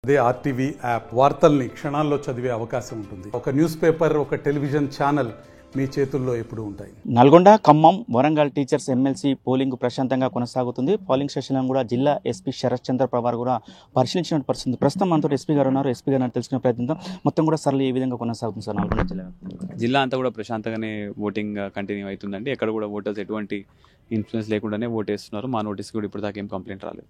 అదే RTV app వార్తల్ని క్షణాల్లో చదివే అవకాశం ఉంటుంది. ఒక న్యూస్ పేపర్, ఒక టెలివిజన్ ఛానల్ మీ చేతుల్లో ఎప్పుడూ ఉంటాయి. Nalgonda, Khammam, Warangal teachers MLC polling ప్రశాంతంగా కొనసాగుతుంది. పోలింగ్ స్టేషన్ కూడా జిల్లా ఎస్పీ శరత్ చంద్ర పవార్ కూడా పరిశీలించిన పరిస్థితి. ప్రస్తుతం మనతో ఎస్పీ గారు ఉన్నారు. ఎస్పీ గారు తెలుసుకునే ప్రయత్నం మొత్తం కూడా సరళి ఏ విధంగా కొనసాగుతుంది సార్ నల్గొండ జిల్లా అంతా కూడా ప్రశాంతంగానే ఓటింగ్ కంటిన్యూ అవుతుందండి. ఎక్కడ కూడా ఓటర్స్ ఎటువంటి ఇన్ఫ్లుయెన్స్ లేకుండానే ఓటేస్తున్నారు. మా నోటీస్ కూడా ఇప్పుడు దాకా ఏం కంప్లైంట్ రాలేదు.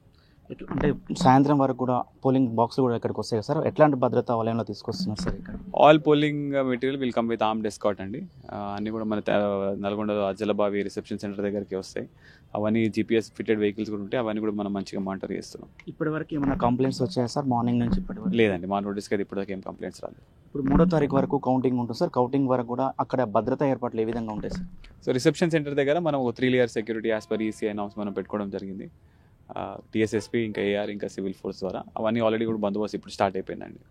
అంటే సాయంత్రం వరకు కూడా పోలింగ్ బాక్స్ కూడా ఇక్కడికి వస్తాయి సార్. ఎట్లాంటి భద్రతా వలయంలో తీసుకొస్తున్నారు సార్ ఇక్కడ? All polling material will come with armed escort అండి. అన్నీ కూడా మన నల్గొండ అజ్జలబావి రిసెప్షన్ సెంటర్ దగ్గరికి వస్తాయి. అవన్నీ GPS ఫిటెడ్ వెహికల్స్ కూడా ఉంటాయి. అవన్నీ కూడా మనం మంచిగా మానిటర్ చేస్తున్నాం. ఇప్పటివరకు ఏమైనా కంప్లైంట్స్ వచ్చాయా సార్ మార్నింగ్ నుంచి ఇప్పటివరకు? లేదండి, మా నోటీస్కి అయితే ఇప్పటిదాకా ఏం కంప్లైంట్స్ రాలేదు. ఇప్పుడు 3వ తారీఖు వరకు కౌంటింగ్ ఉంటుంది సార్. కౌంటింగ్ వరకు కూడా అక్కడ భద్రతా ఏర్పాట్లు ఏ విధంగా ఉంటాయి సార్? సో రిసెప్షన్ సెంటర్ దగ్గర మనం ఒక 3 layer security as per EC announce మనం పెట్టుకోవడం జరిగింది. TSSP, ఇంకా AR, ఇంకా సివిల్ ఫోర్స్ ద్వారా అవన్నీ ఆల్రెడీ కూడా బందోబస్తు ఇప్పుడు స్టార్ట్ అయిపోయిందండి.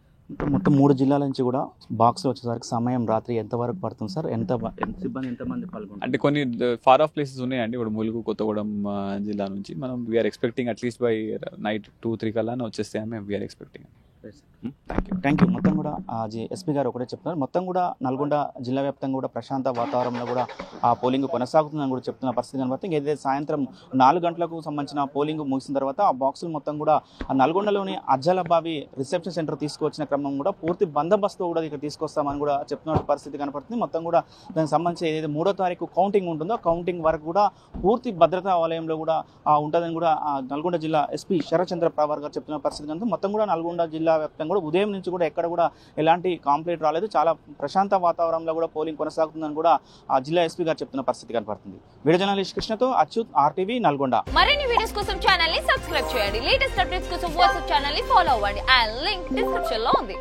మొత్తం 3 జిల్లాల నుంచి కూడా బాక్స్ వచ్చేసరికి సమయం రాత్రి ఎంత వరకు పడుతుంది సార్? ఎంత సిబ్బంది ఎంతమంది పాల్గొంటారు? అంటే కొన్ని ఫార్ ఆఫ్ ప్లేసెస్ ఉన్నాయండి. ఇప్పుడు ములుగు, కొత్తగూడెం జిల్లా నుంచి మనం we are expecting at least by night 2-3 కల్లా వచ్చేస్తే మేము వీఆర్ ఎక్స్పెక్టింగ్. Thank you. మొత్తం కూడా ఎస్పీ గారు ఒకటే చెప్తున్నారు. మొత్తం కూడా నల్గొండ జిల్లా వ్యాప్తంగా కూడా ప్రశాంత వాతావరణంలో కూడా ఆ పోలింగ్ కొనసాగుతుందని కూడా చెప్తున్న పరిస్థితి కనబడుతుంది. ఏదైతే సాయంత్రం 4 గంటలకు సంబంధించిన పోలింగ్ ముగిసిన తర్వాత ఆ బాక్సులు మొత్తం కూడా నల్గొండలోని అజ్జలబావి రిసెప్షన్ సెంటర్ తీసుకొచ్చిన క్రమం కూడా పూర్తి బందోబస్తు కూడా ఇక్కడ తీసుకొస్తామని కూడా చెప్తున్న పరిస్థితి కనపడుతుంది. మొత్తం కూడా దానికి సంబంధించి ఏదైతే 3వ తారీఖు కౌంటింగ్ ఉంటుందో కౌంటింగ్ వరకు కూడా పూర్తి భద్రతా వలయంలో కూడా ఉంటుందని కూడా నల్గొండ జిల్లా ఎస్పీ శరత్ చంద్ర పవార్ గారు చెప్తున్న పరిస్థితి కనుక మొత్తం కూడా నల్గొండ జిల్లా వ్యాప్తంగా కూడా ఉదయం నుంచి కూడా ఎక్కడ కూడా ఎలాంటి కంప్లైంట్ రాలేదు. చాలా ప్రశాంత వాతావరణంలో కూడా పోలింగ్ కొనసాగుతుందని కూడా ఆ జిల్లా ఎస్పీ గారు చెప్తున్న పరిస్థితి కనపడుతుంది. వీడియో జర్నలిస్ట్ కృష్ణతో అచ్యుత్, RTV నల్గొండ. మరిన్ని వీడియోస్ కోసం ఛానల్ ని సబ్స్క్రైబ్ చేయండి. లేటెస్ట్ అప్డేట్స్ కోసం వాట్సాప్ ఛానల్ ని ఫాలో అవ్వండి. ఆ లింక్ డిస్క్రిప్షన్ లో ఉంది.